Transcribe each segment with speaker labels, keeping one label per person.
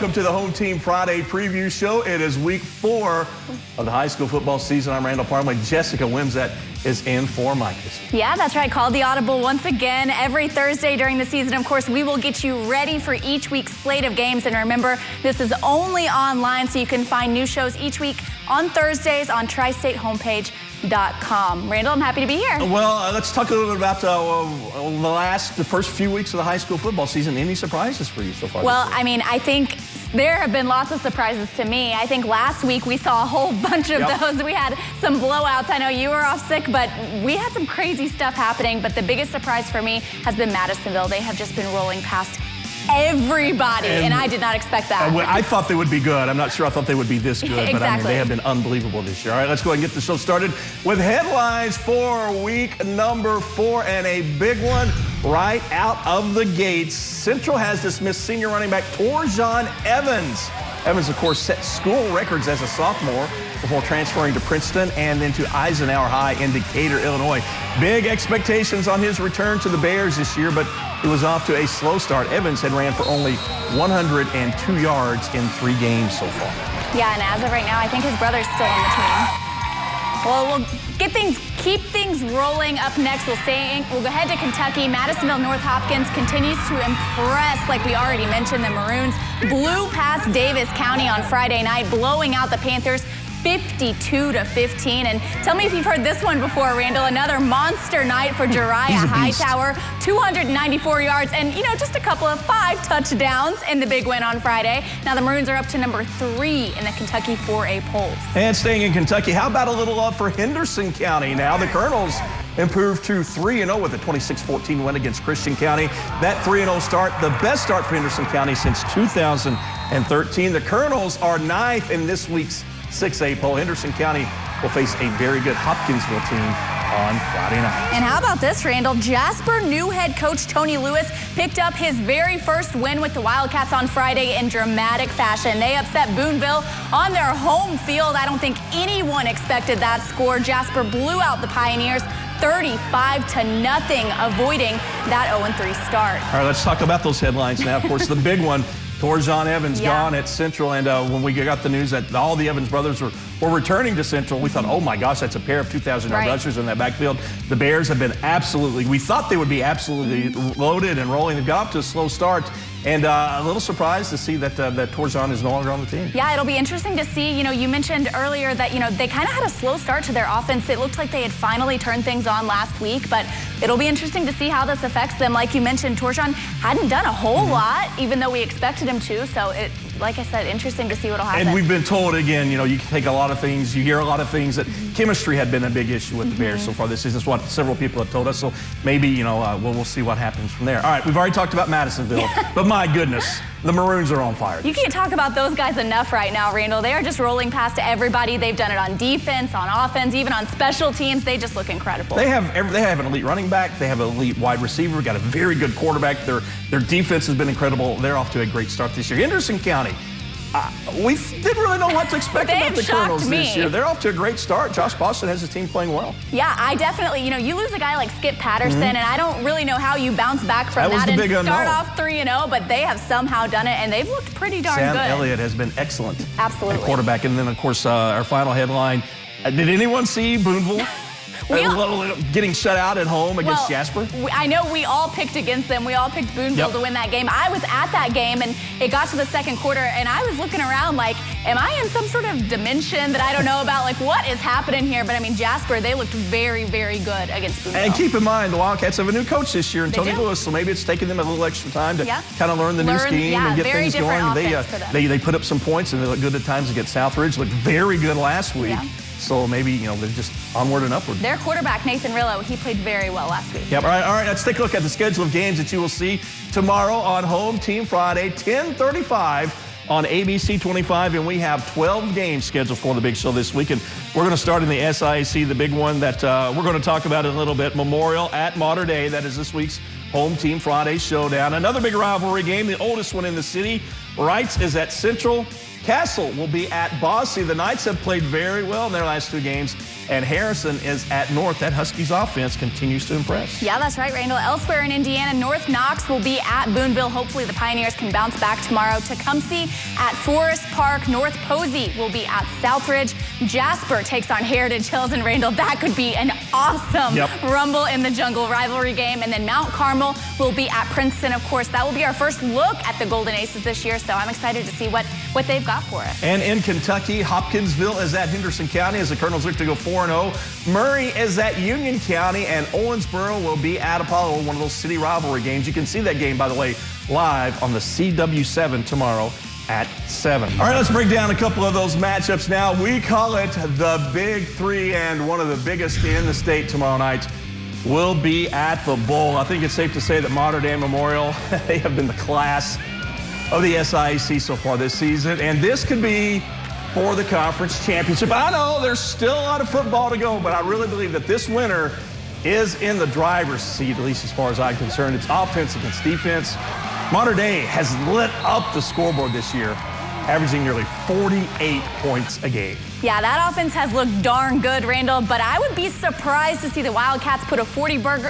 Speaker 1: welcome to the Home Team Friday preview show. It is week 4 of the high school football season. I'm Randall Parham. Jessica Wimsatt is in for Mike this week.
Speaker 2: Yeah, that's right. Call the audible once again every Thursday during the season. Of course, we will get you ready for each week's slate of games. And remember, this is only online, so you can find new shows each week on Thursdays on TriStateHomepage.com. Randall, I'm happy to be here.
Speaker 1: Well, let's talk a little bit about the first few weeks of the high school football season. Any surprises for you so far?
Speaker 2: Well, I mean, I think there have been lots of surprises to me. I think last week we saw a whole bunch of those. We had some blowouts. I know you were off sick, but we had some crazy stuff happening. But the biggest surprise for me has been Madisonville. They have just been rolling past everybody, and I did not expect that.
Speaker 1: I thought they would be good. I'm not sure I thought they would be this good,
Speaker 2: Exactly.
Speaker 1: but I mean, they have been unbelievable this year. All right, let's go ahead and get the show started with headlines for week number 4, and a big one right out of the gates. Central has dismissed senior running back Torjon Evans. Evans, of course, set school records as a sophomore before transferring to Princeton and then to Eisenhower High in Decatur, Illinois. Big expectations on his return to the Bears this year, but he was off to a slow start. Evans had ran for only 102 yards in 3 games so far.
Speaker 2: Yeah, and as of right now, I think his brother's still on the team. Well, we'll keep things rolling. Up next, we'll go ahead to Kentucky. Madisonville North Hopkins continues to impress, like we already mentioned. The Maroons blew past Davis County on Friday night, blowing out the Panthers 52-15. And tell me if you've heard this one before, Randall. Another monster night for Jariah Hightower, 294 yards, and just a couple of 5 touchdowns in the big win on Friday. Now the Maroons are up to number 3 in the Kentucky 4A polls.
Speaker 1: And staying in Kentucky, how about a little love for Henderson County? Now the Colonels improved to 3-0 with a 26-14 win against Christian County. That 3-0 start, the best start for Henderson County since 2013. The Colonels are 9th in this week's 6A poll. Henderson County will face a very good Hopkinsville team on Friday night.
Speaker 2: And how about this, Randall? Jasper new head coach Tony Lewis picked up his very first win with the Wildcats on Friday in dramatic fashion. They upset Boonville on their home field. I don't think anyone expected that score. Jasper blew out the Pioneers 35-0, avoiding that 0-3 start.
Speaker 1: All right, let's talk about those headlines now. Of course, the big one, Torjon Evans gone at Central, and when we got the news that all the Evans brothers were returning to Central, we thought, oh my gosh, that's a pair of 2,000-yard rushers in that backfield. The Bears have been we thought they would be absolutely loaded and rolling. They've got off to a slow start, and a little surprised to see that Torjon is no longer on the team.
Speaker 2: Yeah, it'll be interesting to see. You mentioned earlier that, they kind of had a slow start to their offense. It looked like they had finally turned things on last week, but it'll be interesting to see how this affects them. Like you mentioned, Torjon hadn't done a whole lot, even though we expected him to. So like I said, interesting to see what'll happen.
Speaker 1: And we've been told, again, you can take a lot of things, you hear a lot of things, that chemistry had been a big issue with the Bears so far this season. That's what several people have told us. So maybe, we'll see what happens from there. All right, we've already talked about Madisonville, but my goodness, the Maroons are on fire.
Speaker 2: You can't talk about those guys enough right now, Randall. They are just rolling past everybody. They've done it on defense, on offense, even on special teams. They just look incredible.
Speaker 1: They have an elite running back. They have an elite wide receiver. Got a very good quarterback. Their defense has been incredible. They're off to a great start this year. Henderson County, we didn't really know what to expect about the Colonels this year. They're off to a great start. Josh Boston has his team playing well.
Speaker 2: Yeah, I definitely, you lose a guy like Skip Patterson, and I don't really know how you bounce back from that and start off 3-0, but they have somehow done it, and they've looked pretty darn good.
Speaker 1: Sam Elliott has been excellent.
Speaker 2: Absolutely.
Speaker 1: At quarterback. And then, of course, our final headline. Did anyone see Boonville getting shut out at home against Jasper?
Speaker 2: I know we all picked against them. We all picked Boonville to win that game. I was at that game, and it got to the second quarter, and I was looking around like, am I in some sort of dimension that I don't know about? Like, what is happening here? But, I mean, Jasper, they looked very, very good against Boonville.
Speaker 1: And keep in mind, the Wildcats have a new coach this year, Tony Lewis, so maybe it's taking them a little extra time to kind of learn the new scheme and get things going. They put up some points, and they look good at times against Southridge. Looked very good last week. So maybe, they're just onward and upward.
Speaker 2: Their quarterback, Nathan Rillo, he played very well last week.
Speaker 1: Yep. All right. Let's take a look at the schedule of games that you will see tomorrow on Home Team Friday, 10:35 on ABC 25. And we have 12 games scheduled for the big show this week. And we're going to start in the SIAC, the big one that we're going to talk about in a little bit. Memorial at Mater Dei. That is this week's Home Team Friday showdown. Another big rivalry game, the oldest one in the city. Wrights is at Central. Castle will be at Bosse. The Knights have played very well in their last 2 games and Harrison is at North. That Huskies offense continues to impress.
Speaker 2: Yeah, that's right, Randall. Elsewhere in Indiana, North Knox will be at Boonville. Hopefully the Pioneers can bounce back tomorrow. Tecumseh at Forest Park. North Posey will be at Southridge. Jasper takes on Heritage Hills and Randall. That could be an awesome Rumble in the Jungle rivalry game. And then Mount Carmel will be at Princeton. Of course, that will be our first look at the Golden Aces this year, so I'm excited to see what they've got for us.
Speaker 1: And in Kentucky, Hopkinsville is at Henderson County as the Colonels look to go 4-0. Murray is at Union County, and Owensboro will be at Apollo, one of those city rivalry games. You can see that game, by the way, live on the CW7 tomorrow at 7. All right, let's break down a couple of those matchups now. We call it the Big Three, and one of the biggest in the state tomorrow night will be at the Bowl. I think it's safe to say that Mater Dei Memorial, they have been the class of the SIAC so far this season, and this could be for the conference championship. I know there's still a lot of football to go, but I really believe that this winner is in the driver's seat, at least as far as I'm concerned. It's offense against defense. Mater Dei has lit up the scoreboard this year, averaging nearly 48 points a game.
Speaker 2: Yeah, that offense has looked darn good, Randall, but I would be surprised to see the Wildcats put a 40 burger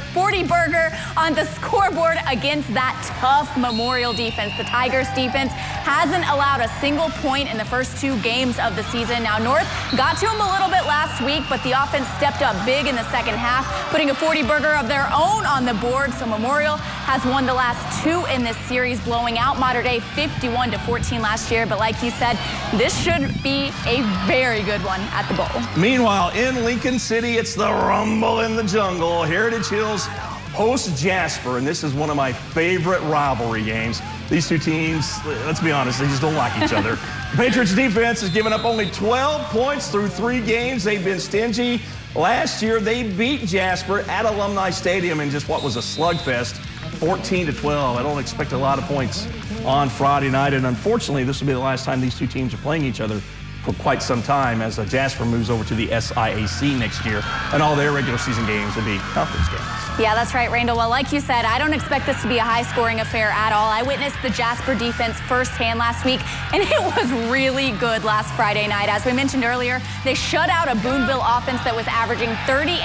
Speaker 2: on the scoreboard against that tough Memorial defense. The Tigers defense hasn't allowed a single point in the first 2 games of the season. Now, North got to them a little bit last week, but the offense stepped up big in the second half, putting a 40 burger of their own on the board. So Memorial has won the last 2 in this series, blowing out Mater Dei 51-14 last year. But like you said, this should be a very good one at the Bowl.
Speaker 1: Meanwhile, in Lincoln City, it's the Rumble in the Jungle. Heritage Hills hosts Jasper, and this is one of my favorite rivalry games. These two teams, let's be honest, they just don't like each other. The Patriots defense has given up only 12 points through 3 games. They've been stingy. Last year, they beat Jasper at Alumni Stadium in just what was a slugfest, 14-12. I don't expect a lot of points on Friday night, and unfortunately, this will be the last time these two teams are playing each other for quite some time as Jasper moves over to the SIAC next year, and all their regular season games will be conference games.
Speaker 2: Yeah, that's right, Randall. Well, like you said, I don't expect this to be a high-scoring affair at all. I witnessed the Jasper defense firsthand last week, and it was really good last Friday night. As we mentioned earlier, they shut out a Boonville offense that was averaging 30.5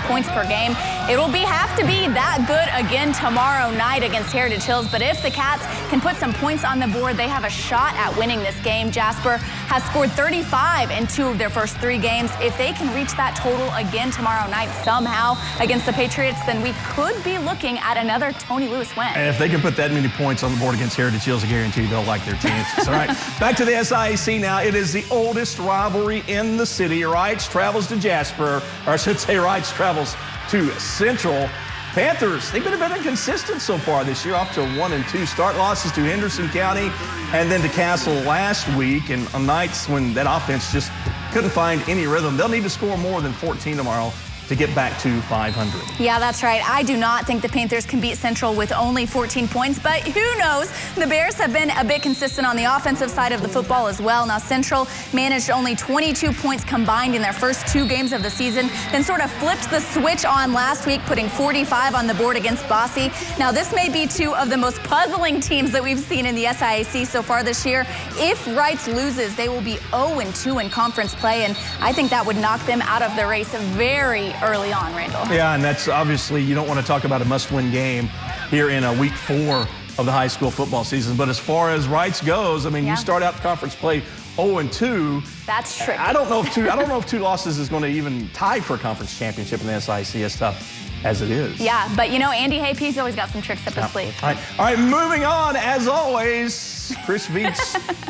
Speaker 2: points per game. It'll have to be that good again tomorrow night against Heritage Hills, but if the Cats can put some points on the board, they have a shot at winning this game. Jasper has scored 35 in 2 of their first 3 games. If they can reach that total again tomorrow night somehow against the Patriots, then we could be looking at another Tony Lewis win.
Speaker 1: And if they can put that many points on the board against Heritage Hills, I guarantee you they'll like their chances. All right, back to the SIAC now. It is the oldest rivalry in the city. Wrights travels to Jasper, or I should say Wrights travels to Central. Panthers, they've been a bit inconsistent so far this year, off to a 1-2 start. Losses to Henderson County and then to Castle last week, and on nights when that offense just couldn't find any rhythm. They'll need to score more than 14 tomorrow to get back to 500.
Speaker 2: Yeah, that's right. I do not think the Panthers can beat Central with only 14 points, but who knows? The Bears have been a bit consistent on the offensive side of the football as well. Now, Central managed only 22 points combined in their first 2 games of the season, then sort of flipped the switch on last week, putting 45 on the board against Bosse. Now, this may be 2 of the most puzzling teams that we've seen in the SIAC so far this year. If Wrights loses, they will be 0-2 in conference play, and I think that would knock them out of the race very early on, Randall.
Speaker 1: Yeah, and that's obviously, you don't want to talk about a must-win game here in week 4 of the high school football season. But as far as Wrights goes, I mean, you start out conference play 0-2.
Speaker 2: That's tricky.
Speaker 1: I don't know if 2 losses is going to even tie for a conference championship in the SIAC, as tough as it is.
Speaker 2: Yeah, but you know, Andy Haype's always got some tricks up his sleeve.
Speaker 1: All right, moving on. As always, Chris Veach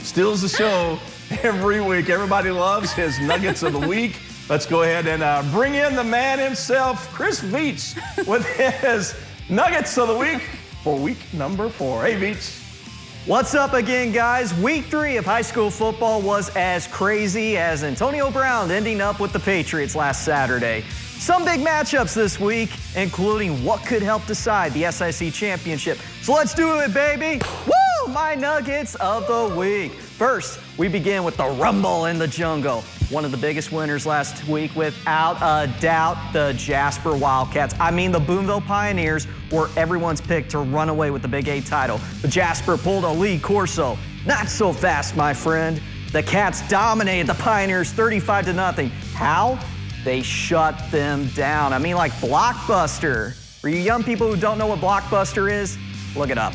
Speaker 1: steals the show every week. Everybody loves his nuggets of the week. Let's go ahead and bring in the man himself, Chris Veach, with his nuggets of the week for week number 4. Hey, Veach.
Speaker 3: What's up again, guys? Week 3 of high school football was as crazy as Antonio Brown ending up with the Patriots last Saturday. Some big matchups this week, including what could help decide the SIC championship. So let's do it, baby. Woo! My nuggets of the week. First, we begin with the Rumble in the Jungle. One of the biggest winners last week, without a doubt, the Jasper Wildcats. I mean, the Boonville Pioneers were everyone's pick to run away with the Big 8 title. But Jasper pulled a Lee Corso. Not so fast, my friend. The Cats dominated the Pioneers 35-0. How? they shut them down. I mean, like Blockbuster. For you young people who don't know what Blockbuster is, look it up.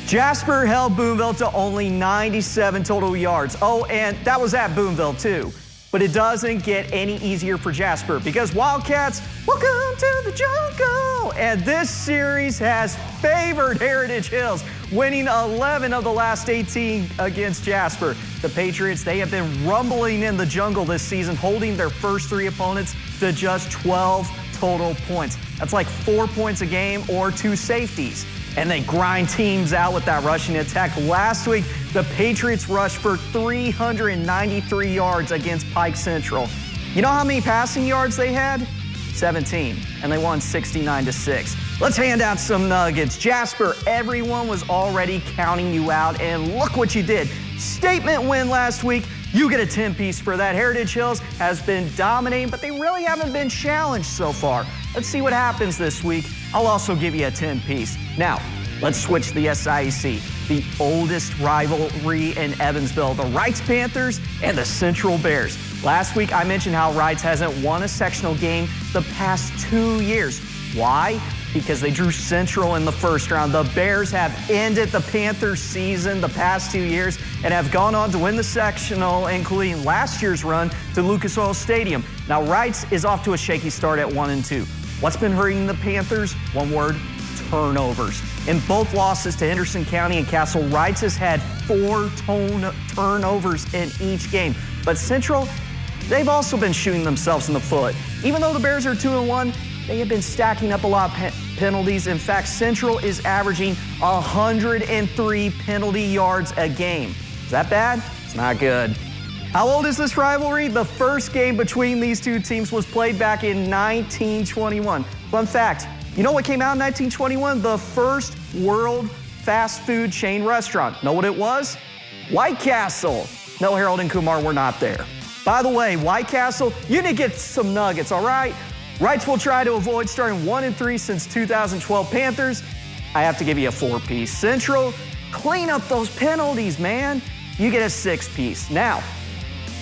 Speaker 3: Jasper held Boonville to only 97 total yards. Oh, and that was at Boonville too. But it doesn't get any easier for Jasper because Wildcats, welcome to the jungle. And this series has favored Heritage Hills, winning 11 of the last 18 against Jasper. The Patriots, they have been rumbling in the jungle this season, holding their first 3 opponents to just 12 total points. That's like 4 points a game or 2 safeties. And they grind teams out with that rushing attack. Last week, the Patriots rushed for 393 yards against Pike Central. You know how many passing yards they had? 17, and they won 69-6. Let's hand out some nuggets. Jasper, everyone was already counting you out, and look what you did. Statement win last week. You get a 10-piece for that. Heritage Hills has been dominating, but they really haven't been challenged so far. Let's see what happens this week. I'll also give you a 10-piece. Now, let's switch to the SIAC, the oldest rivalry in Evansville, the Wrights Panthers and the Central Bears. Last week, I mentioned how Wrights hasn't won a sectional game the past 2 years. Why? Because they drew Central in the first round. The Bears have ended the Panthers season the past 2 years and have gone on to win the sectional, including last year's run to Lucas Oil Stadium. Now, Wrights is off to a shaky start at 1-2. What's been hurting the Panthers? One word: turnovers. In both losses to Henderson County and Castle, Wrights has had 4 turnovers in each game. But Central, they've also been shooting themselves in the foot. Even though the Bears are 2-1, they have been stacking up a lot of penalties. In fact, Central is averaging 103 penalty yards a game. Is that bad? It's not good. How old is this rivalry? The first game between these two teams was played back in 1921. Fun fact, you know what came out in 1921? The first world fast food chain restaurant. Know what it was? White Castle. No, Harold and Kumar were not there. By the way, White Castle, you need to get some nuggets, all right? Wrights will try to avoid starting 1-3 since 2012. Panthers, I have to give you a 4-piece. Central, clean up those penalties, man. You get a 6-piece. Now,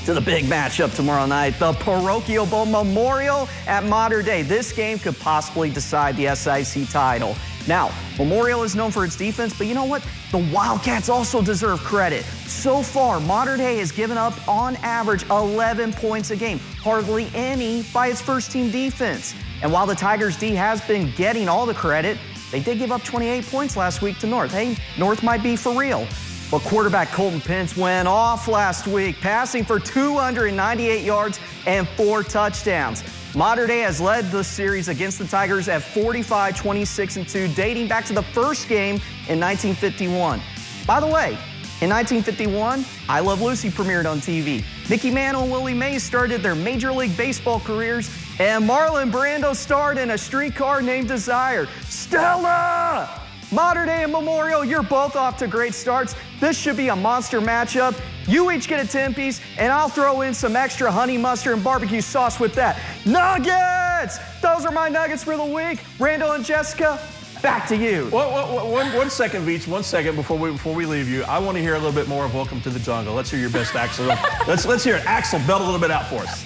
Speaker 3: to the big matchup tomorrow night, the Parochial Bowl Memorial at Mater Dei. This game could possibly decide the SIC title. Now, Memorial is known for its defense, but you know what? The Wildcats also deserve credit. So far, Mater Dei has given up, on average, 11 points a game, hardly any by its first-team defense. And while the Tigers' D has been getting all the credit, they did give up 28 points last week to North. Hey, North might be for real. But quarterback Colton Pence went off last week, passing for 298 yards and 4 touchdowns. Mater Dei has led the series against the Tigers at 45, 26-2, dating back to the first game in 1951. By the way, in 1951, I Love Lucy premiered on TV. Mickey Mantle and Willie Mays started their Major League Baseball careers, and Marlon Brando starred in A Streetcar Named Desire. Stella! Mater Dei and Memorial, you're both off to great starts. This should be a monster matchup. You each get a 10-piece, and I'll throw in some extra honey mustard and barbecue sauce with that. Nuggets! Those are my nuggets for the week. Randall and Jessica, back to you.
Speaker 1: One second, Veach. 1 second before we leave you. I want to hear a little bit more of Welcome to the Jungle. Let's hear your best, Axel. let's hear it. Axel, belt a little bit out for us.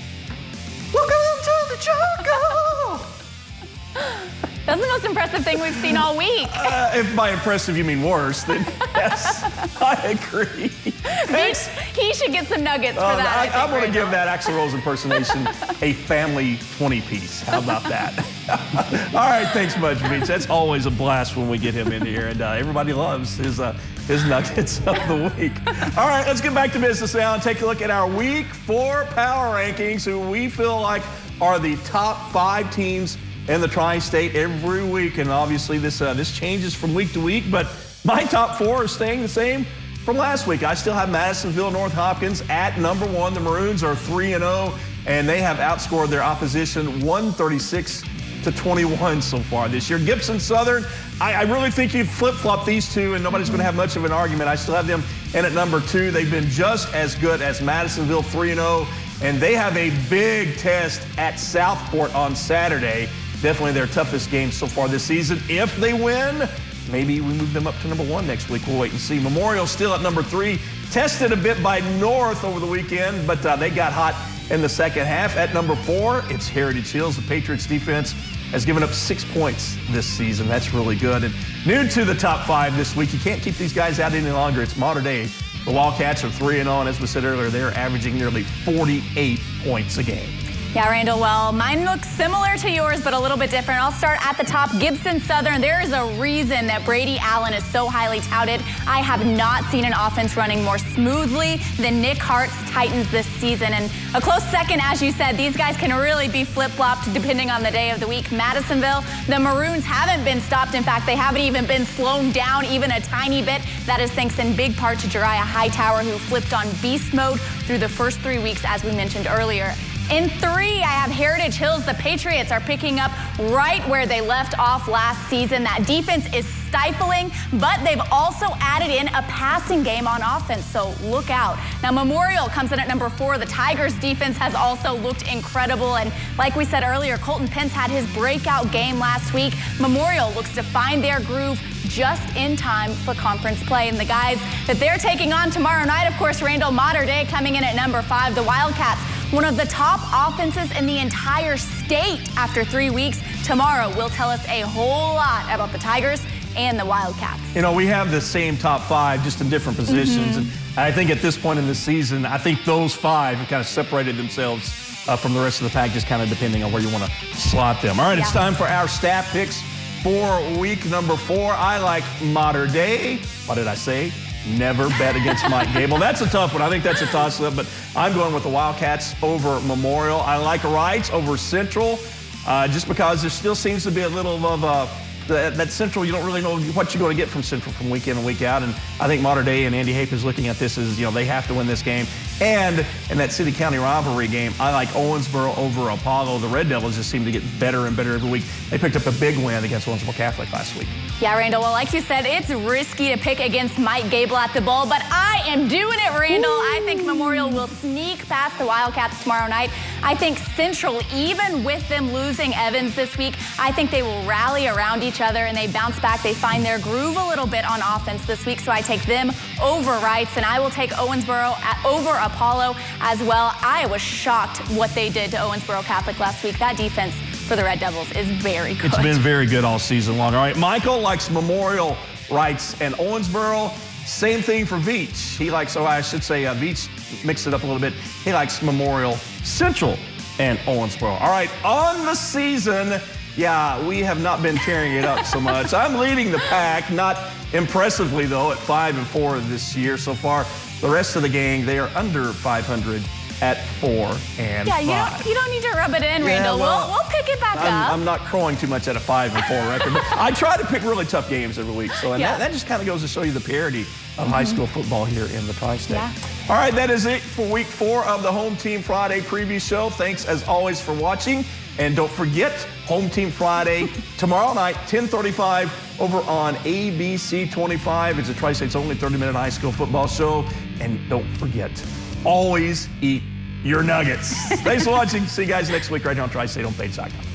Speaker 3: Welcome to the jungle!
Speaker 2: That's the most impressive thing we've seen all week.
Speaker 1: If by impressive you mean worse, then yes, I agree.
Speaker 2: He should get some nuggets for that.
Speaker 1: I'm going to give that Axl Rose impersonation a family 20-piece. How about that? All right, thanks much, Veach. That's always a blast when we get him in here, and everybody loves his nuggets of the week. All right, let's get back to business now and take a look at our Week 4 power rankings, who we feel like are the top 5 teams in the Tri-State every week. And obviously this changes from week to week, but my top 4 are staying the same from last week. I still have Madisonville North Hopkins at number 1. The Maroons are 3-0, and they have outscored their opposition 136-21 so far this year. Gibson Southern, I really think you flip-flop these two, and nobody's going to have much of an argument. I still have them in at number 2. They've been just as good as Madisonville, 3-0, and they have a big test at Southport on Saturday. Definitely their toughest game so far this season. If they win, maybe we move them up to number 1 next week. We'll wait and see. Memorial still at number 3. Tested a bit by North over the weekend, but they got hot in the second half. At number 4, it's Heritage Hills. The Patriots defense has given up 6 points this season. That's really good. And new to the top 5 this week, you can't keep these guys out any longer. It's Mater Dei. The Wildcats are 3-0, and as we said earlier, they're averaging nearly 48 points a game.
Speaker 2: Yeah, Randall, well, mine looks similar to yours, but a little bit different. I'll start at the top. Gibson Southern, there is a reason that Brady Allen is so highly touted. I have not seen an offense running more smoothly than Nick Hart's Titans this season. And a close second, as you said, these guys can really be flip-flopped depending on the day of the week. Madisonville, the Maroons haven't been stopped. In fact, they haven't even been slowed down even a tiny bit. That is thanks in big part to Jariah Hightower, who flipped on beast mode through the first 3 weeks, as we mentioned earlier. In 3, I have Heritage Hills. The Patriots are picking up right where they left off last season. That defense is stifling, but they've also added in a passing game on offense, so look out. Now, Memorial comes in at number 4. The Tigers' defense has also looked incredible, and like we said earlier, Colton Pence had his breakout game last week. Memorial looks to find their groove just in time for conference play. And the guys that they're taking on tomorrow night, of course, Randall, Mater Dei coming in at number 5. The Wildcats, one of the top offenses in the entire state after 3 weeks. Tomorrow will tell us a whole lot about the Tigers and the Wildcats.
Speaker 1: You know, we have the same top 5, just in different positions. And I think at this point in the season, I think those 5 have kind of separated themselves from the rest of the pack, just kind of depending on where you want to slot them. All right, It's time for our staff picks for week number 4. I like Mater Dei. What did I say? Never bet against Mike Gable. That's a tough one. I think that's a toss-up, but I'm going with the Wildcats over Memorial. I like Wrights over Central, just because there still seems to be a little of that Central, you don't really know what you're going to get from Central from week in and week out. And I think Mater Dei and Andy Hape is looking at this as, they have to win this game. And in that city-county rivalry game, I like Owensboro over Apollo. The Red Devils just seem to get better and better every week. They picked up a big win against Owensboro Catholic last week.
Speaker 2: Yeah, Randall, well, like you said, it's risky to pick against Mike Gable at the bowl, but I am doing it, Randall. I think Memorial will sneak past the Wildcats tomorrow night. I think Central, even with them losing Evans this week, I think they will rally around each other and they bounce back. They find their groove a little bit on offense this week, so I take them over Wrights, and I will take Owensboro over Apollo as well. I was shocked what they did to Owensboro Catholic last week. That defense for the Red Devils is very good.
Speaker 1: It's been very good all season long. All right, Michael likes Memorial, Wrights, and Owensboro. Same thing for Veach. He likes, Veach mixed it up a little bit. He likes Memorial, Central, and Owensboro. All right, on the season, we have not been tearing it up so much. I'm leading the pack, not impressively, though, at 5-4 this year so far. The rest of the gang, they are under 500 at 4-5.
Speaker 2: Yeah, you don't need to rub it in, Randall. We'll pick it back up.
Speaker 1: I'm not crowing too much at a 5-4 record, but I try to pick really tough games every week. So, that just kind of goes to show you the parity of high school football here in the Tri-State.
Speaker 2: Yeah.
Speaker 1: All right, that is it for week 4 of the Home Team Friday preview show. Thanks, as always, for watching. And don't forget, Home Team Friday tomorrow night, 10:35, over on ABC 25. It's a Tri-State's only 30-minute high school football show. And don't forget, always eat your nuggets. Thanks for watching. See you guys next week right here on Tri-State Homepage.com.